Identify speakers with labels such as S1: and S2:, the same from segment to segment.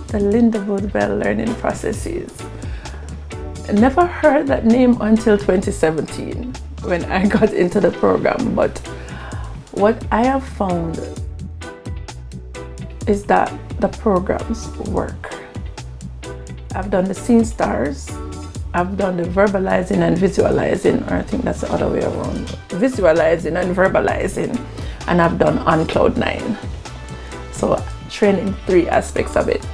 S1: the Lindamood-Bell learning processes. I never heard that name until 2017 when I got into the program, but what I have found is that the programs work. I've done the Scene Stars, I've done the verbalizing and visualizing, or I think that's the other way around, visualizing and verbalizing, and I've done on Cloud 9. So training 3 aspects of it.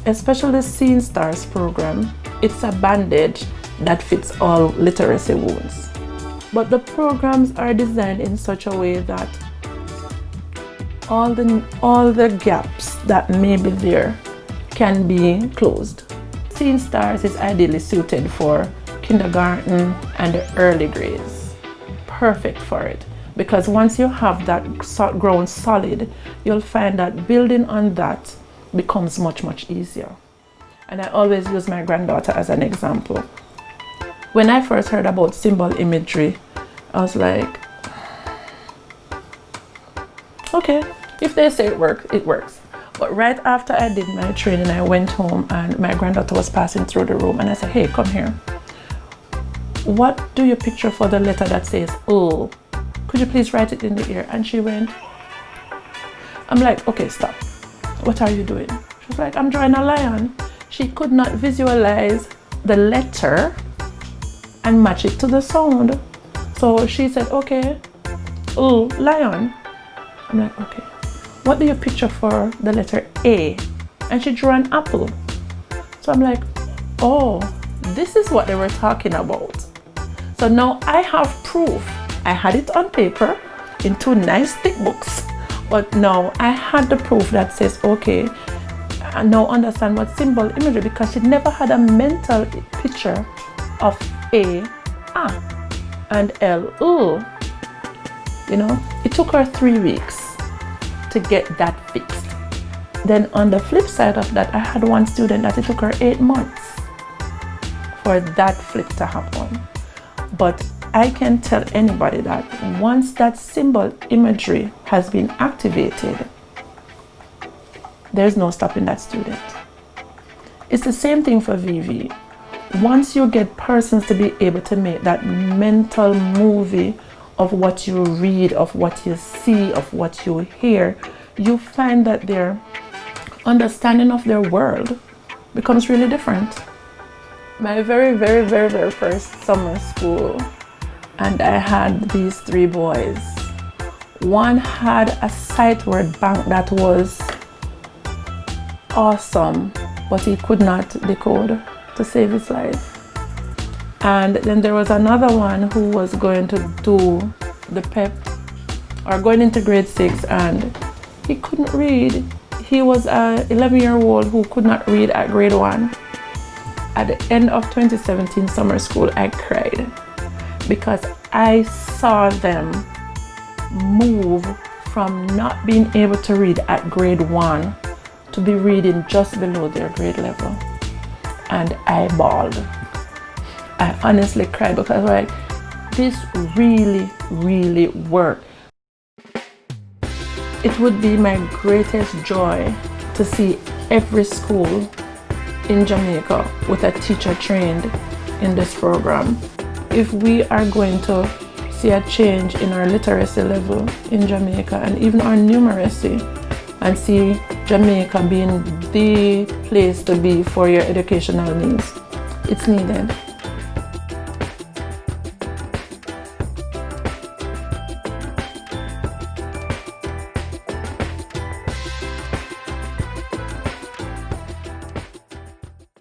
S1: Especially the Scene Stars program, it's a bandage that fits all literacy wounds. But the programs are designed in such a way that all the gaps that may be there can be closed. Scene Stars is ideally suited for kindergarten and the early grades. Perfect for it, because once you have that ground solid, you'll find that building on that becomes much, much easier. And I always use my granddaughter as an example. When I first heard about symbol imagery, I was like, okay, if they say it works, it works. But right after I did my training, I went home and my granddaughter was passing through the room and I said, hey, come here. What do you picture for the letter that says, oh, could you please write it in the ear? And she went, I'm like, okay, stop. What are you doing? She was like, I'm drawing a lion. She could not visualize the letter and match it to the sound. So she said, okay, oh, lion. I'm like, okay. What do you picture for the letter A? And she drew an apple. So I'm like, oh, this is what they were talking about. So now I have proof. I had it on paper in 2 nice thick books, but now I had the proof that says, okay, I now understand what symbol imagery, because she never had a mental picture of A, and L, ooh. You know, it took her 3 weeks to get that fixed. Then on the flip side of that, I had one student that it took her 8 months for that flip to happen. But I can tell anybody that once that symbol imagery has been activated, there's no stopping that student. It's the same thing for VV. Once you get persons to be able to make that mental movie of what you read, of what you see, of what you hear, you find that their understanding of their world becomes really different. My very first summer school, and I had these 3 boys. One had a sight word bank that was awesome, but he could not decode to save his life. And then there was another one who was going to do the PEP or going into grade 6, and he couldn't read. He was an 11-year-old who could not read at grade 1. At the end of 2017 summer school, I cried because I saw them move from not being able to read at grade 1 to be reading just below their grade level. And I bawled. I honestly cried because I was like, this really worked. It would be my greatest joy to see every school in Jamaica with a teacher trained in this program. If we are going to see a change in our literacy level in Jamaica and even our numeracy, and see Jamaica being the place to be for your educational needs, it's needed.